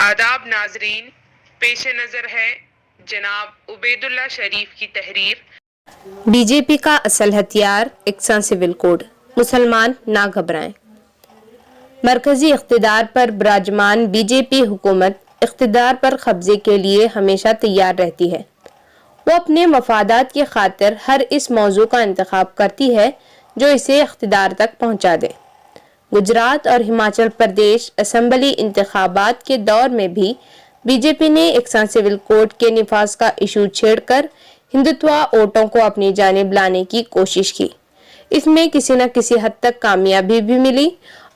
آداب ناظرین، پیش نظر ہے جناب عبید اللہ شریف کی تحریر۔ بی جے پی کا اصل ہتھیار یکساں سول کوڈ، مسلمان نہ گھبرائیں۔ مرکزی اقتدار پر براجمان بی جے پی حکومت اقتدار پر قبضے کے لیے ہمیشہ تیار رہتی ہے۔ وہ اپنے مفادات کی خاطر ہر اس موضوع کا انتخاب کرتی ہے جو اسے اقتدار تک پہنچا دے۔ گجرات اور ہماچل پردیش اسمبلی انتخابات کے دور میں بھی بی جے پی نے یکساں سول کوڈ کے نفاذ کا ایشو چھیڑ کر ہندوتوا ووٹوں کو اپنی جانب لانے کی کوشش کی۔ اس میں کسی نہ کسی حد تک کامیابی بھی ملی،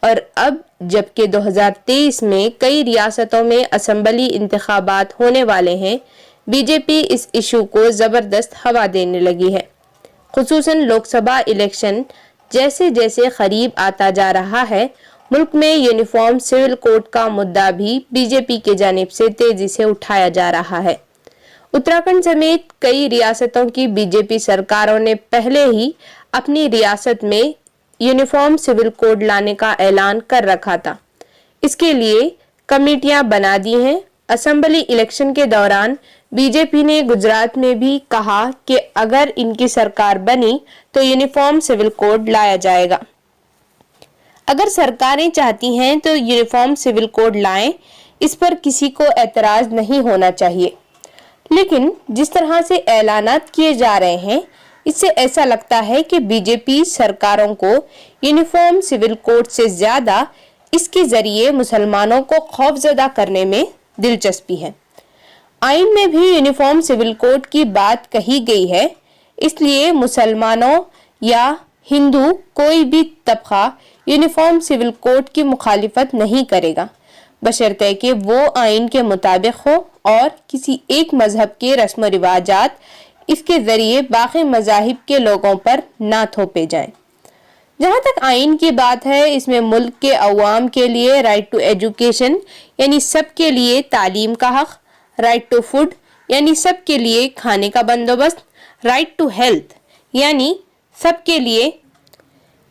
اور اب جبکہ 2023 میں کئی ریاستوں میں اسمبلی انتخابات ہونے والے ہیں، بی جے پی اس ایشو کو زبردست ہوا دینے لگی ہے۔ خصوصاً لوک سبھا الیکشن جیسے جیسے قریب آتا جا رہا ہے، ملک میں یونیفارم سول کوڈ کا مدعا بھی بی جے پی کی جانب سے تیزی سے اٹھایا جا رہا ہے۔ اتراکھنڈ سمیت کئی ریاستوں کی بی جے پی سرکاروں نے پہلے ہی اپنی ریاست میں یونیفارم سول کوڈ لانے کا اعلان کر رکھا تھا۔ اس کے لیے کمیٹیاں بنا دی ہیں۔ اسمبلی الیکشن کے دوران بی جے پی نے گجرات میں بھی کہا کہ اگر ان کی سرکار بنی تو یونیفارم سول کوڈ لایا جائے گا۔ اگر سرکاریں چاہتی ہیں تو یونیفارم سول کوڈ لائیں، اس پر کسی کو اعتراض نہیں ہونا چاہیے۔ لیکن جس طرح سے اعلانات کیے جا رہے ہیں، اس سے ایسا لگتا ہے کہ بی جے پی سرکاروں کو یونیفارم سول کوڈ سے زیادہ اس کے ذریعے مسلمانوں کو خوفزدہ کرنے میں دلچسپی ہے۔ آئین میں بھی یونیفارم سول کوڈ کی بات کہی گئی ہے، اس لیے مسلمانوں یا ہندو کوئی بھی طبقہ یونیفارم سول کوڈ کی مخالفت نہیں کرے گا، بشرطے کہ وہ آئین کے مطابق ہو اور کسی ایک مذہب کے رسم و رواجات اس کے ذریعے باقی مذاہب کے لوگوں پر نہ تھوپے جائیں۔ جہاں تک آئین کی بات ہے، اس میں ملک کے عوام کے لیے رائٹ ٹو ایجوکیشن یعنی سب کے لیے تعلیم کا حق، رائٹ ٹو فوڈ یعنی سب کے لیے کھانے کا بندوبست، رائٹ ٹو ہیلتھ یعنی سب کے لیے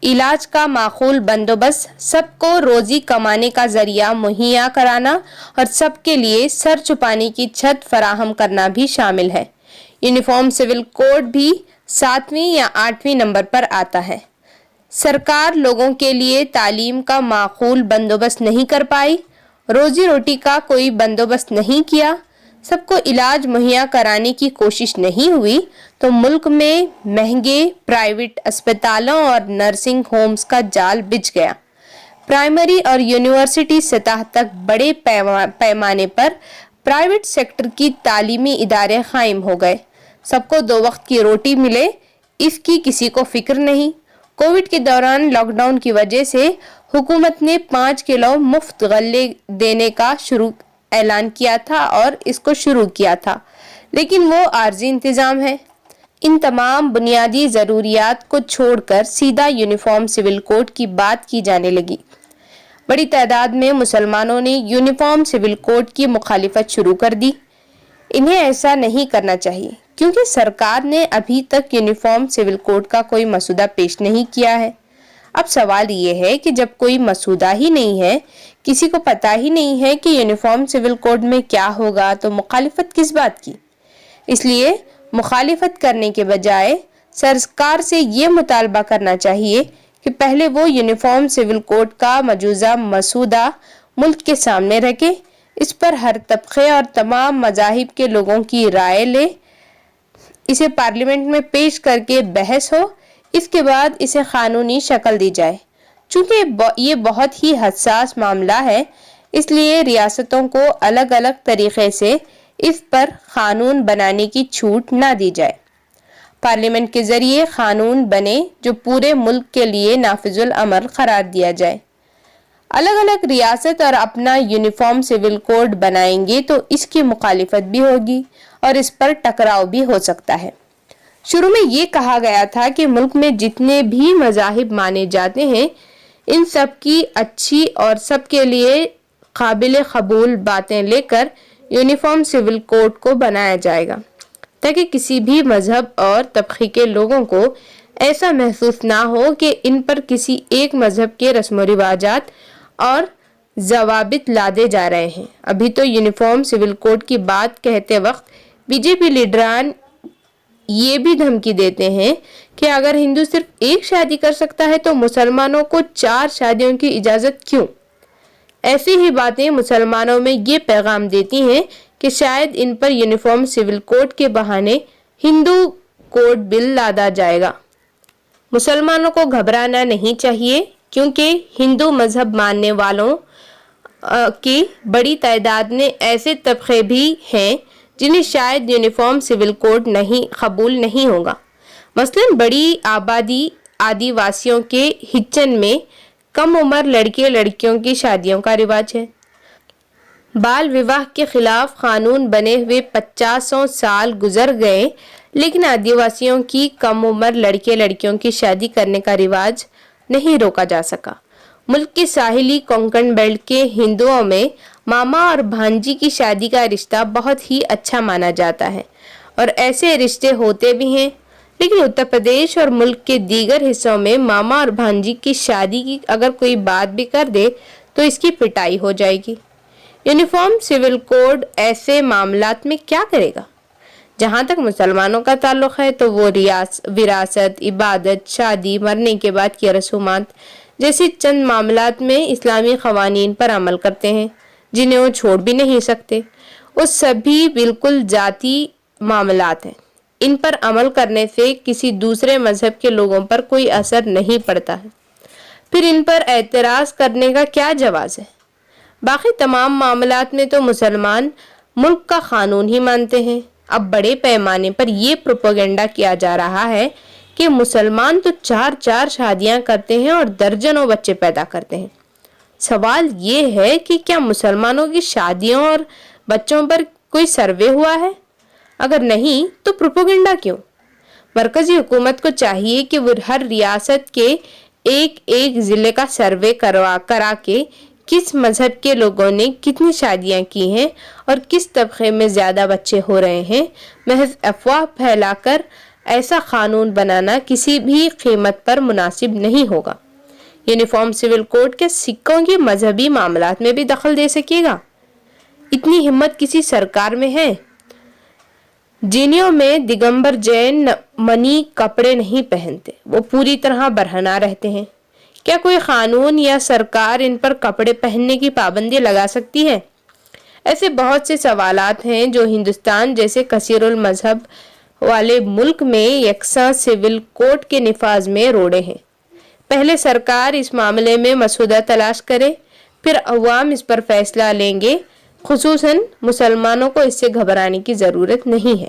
علاج کا معقول بندوبست، سب کو روزی کمانے کا ذریعہ مہیا کرانا اور سب کے لیے سر چھپانے کی چھت فراہم کرنا بھی شامل ہے۔ یونیفارم سول کوڈ بھی 7ویں یا 8ویں نمبر پر آتا ہے۔ سرکار لوگوں کے لیے تعلیم کا معقول بندوبست نہیں کر پائی، روزی روٹی کا کوئی بندوبست نہیں کیا، سب کو علاج مہیا کرانے کی کوشش نہیں ہوئی، تو ملک میں مہنگے پرائیویٹ اسپتالوں اور نرسنگ ہومز کا جال بچھ گیا۔ پرائمری اور یونیورسٹی سطح تک بڑے پیمانے پر پرائیویٹ سیکٹر کی تعلیمی ادارے قائم ہو گئے۔ سب کو 2 وقت کی روٹی ملے، اس کی کسی کو فکر نہیں۔ کووڈ کے دوران لاک ڈاؤن کی وجہ سے حکومت نے 5 کلو مفت غلے دینے کا اعلان کیا تھا اور اس کو شروع کیا تھا، لیکن وہ عارضی انتظام ہے۔ ان تمام بنیادی ضروریات کو چھوڑ کر سیدھا یونیفارم سول کوڈ کی بات کی جانے لگی۔ بڑی تعداد میں مسلمانوں نے یونیفارم سول کوڈ کی مخالفت شروع کر دی۔ انہیں ایسا نہیں کرنا چاہیے، کیونکہ سرکار نے ابھی تک یونیفارم سول کوڈ کا کوئی مسودہ پیش نہیں کیا ہے۔ اب سوال یہ ہے کہ جب کوئی مسودہ ہی نہیں ہے، کسی کو پتہ ہی نہیں ہے کہ یونیفارم سول کوڈ میں کیا ہوگا، تو مخالفت کس بات کی؟ اس لیے مخالفت کرنے کے بجائے سرکار سے یہ مطالبہ کرنا چاہیے کہ پہلے وہ یونیفارم سول کوڈ کا مجوزہ مسودہ ملک کے سامنے رکھے، اس پر ہر طبقے اور تمام مذاہب کے لوگوں کی رائے لے، اسے پارلیمنٹ میں پیش کر کے بحث ہو، اس کے بعد اسے قانونی شکل دی جائے۔ چونکہ یہ بہت ہی حساس معاملہ ہے، اس لیے ریاستوں کو الگ الگ طریقے سے اس پر قانون بنانے کی چھوٹ نہ دی جائے۔ پارلیمنٹ کے ذریعے قانون بنے جو پورے ملک کے لیے نافذ العمل قرار دیا جائے۔ الگ الگ ریاست اور اپنا یونیفارم سول کوڈ بنائیں گے تو اس کی مخالفت بھی ہوگی اور اس پر ٹکراؤ بھی ہو سکتا ہے۔ شروع میں یہ کہا گیا تھا کہ ملک میں جتنے بھی مذاہب مانے جاتے ہیں، ان سب کی اچھی اور سب کے لیے قابل قبول باتیں لے کر یونیفارم سول کوڈ کو بنایا جائے گا، تاکہ کسی بھی مذہب اور طبقے کے لوگوں کو ایسا محسوس نہ ہو کہ ان پر کسی ایک مذہب کے رسم و رواجات اور ضوابط لادے جا رہے ہیں۔ ابھی تو یونیفارم سول کوڈ کی بات کہتے وقت بی جے پی لیڈران یہ بھی دھمکی دیتے ہیں کہ اگر ہندو صرف ایک شادی کر سکتا ہے تو مسلمانوں کو 4 شادیوں کی اجازت کیوں؟ ایسی ہی باتیں مسلمانوں میں یہ پیغام دیتی ہیں کہ شاید ان پر یونیفارم سول کوڈ کے بہانے ہندو کوڈ بل لادا جائے گا۔ مسلمانوں کو گھبرانا نہیں چاہیے، کیونکہ ہندو مذہب ماننے والوں کی بڑی تعداد میں ایسے طبقے بھی ہیں جنہیں شاید یونیفارم سول کوڈ قبول نہیں ہوگا۔ مثلاً بڑی آبادی آدی واسیوں کے ہچن میں کم عمر لڑکے لڑکیوں کی شادیوں کا رواج ہے۔ بال وواہ کے خلاف قانون بنے ہوئے 50 سال گزر گئے، لیکن آدی واسیوں کی کم عمر لڑکے لڑکیوں کی شادی کرنے کا رواج نہیں روکا جا سکا۔ ملک کے ساحلی کونکن بیلٹ کے ہندوؤں میں ماما اور بھانجی کی شادی کا رشتہ بہت ہی اچھا مانا جاتا ہے اور ایسے رشتے ہوتے بھی ہیں، لیکن اتر پردیش اور ملک کے دیگر حصوں میں ماما اور بھانجی کی شادی کی اگر کوئی بات بھی کر دے تو اس کی پٹائی ہو جائے گی۔ یونیفارم سول کوڈ ایسے معاملات میں کیا کرے گا؟ جہاں تک مسلمانوں کا تعلق ہے تو وہ وراثت، عبادت، شادی، مرنے کے بعد کی رسومات جیسے چند معاملات میں اسلامی قوانین پر عمل کرتے ہیں جنہیں وہ چھوڑ بھی نہیں سکتے۔ وہ سبھی بالکل ذاتی معاملات ہیں، ان پر عمل کرنے سے کسی دوسرے مذہب کے لوگوں پر کوئی اثر نہیں پڑتا ہے، پھر ان پر اعتراض کرنے کا کیا جواز ہے؟ باقی تمام معاملات میں تو مسلمان ملک کا قانون ہی مانتے ہیں۔ اب بڑے پیمانے پر یہ پروپیگنڈا کیا جا رہا ہے کہ مسلمان تو 4 شادیاں کرتے ہیں اور درجنوں بچے پیدا کرتے ہیں۔ سوال یہ ہے کہ کیا مسلمانوں کی شادیوں اور بچوں پر کوئی سروے ہوا ہے؟ اگر نہیں تو پروپیگنڈا کیوں؟ مرکزی حکومت کو چاہیے کہ وہ ہر ریاست کے ایک ضلع کا سروے کرا کے کس مذہب کے لوگوں نے کتنی شادیاں کی ہیں اور کس طبقے میں زیادہ بچے ہو رہے ہیں، محض افواہ پھیلا کر ایسا قانون بنانا کسی بھی قیمت پر مناسب نہیں ہوگا۔ یونیفارم سول کوڈ کے سکوں کے مذہبی معاملات میں بھی دخل دے سکے گا؟ اتنی ہمت کسی سرکار میں ہے؟ جینیوں میں دگمبر جین منی کپڑے نہیں پہنتے، وہ پوری طرح برہنہ رہتے ہیں۔ کیا کوئی قانون یا سرکار ان پر کپڑے پہننے کی پابندی لگا سکتی ہے؟ ایسے بہت سے سوالات ہیں جو ہندوستان جیسے کثیر المذہب والے ملک میں یکساں سول کوڈ کے نفاذ میں روڑے ہیں۔ پہلے سرکار اس معاملے میں مسودہ تلاش کرے، پھر عوام اس پر فیصلہ لیں گے۔ خصوصاً مسلمانوں کو اس سے گھبرانے کی ضرورت نہیں ہے۔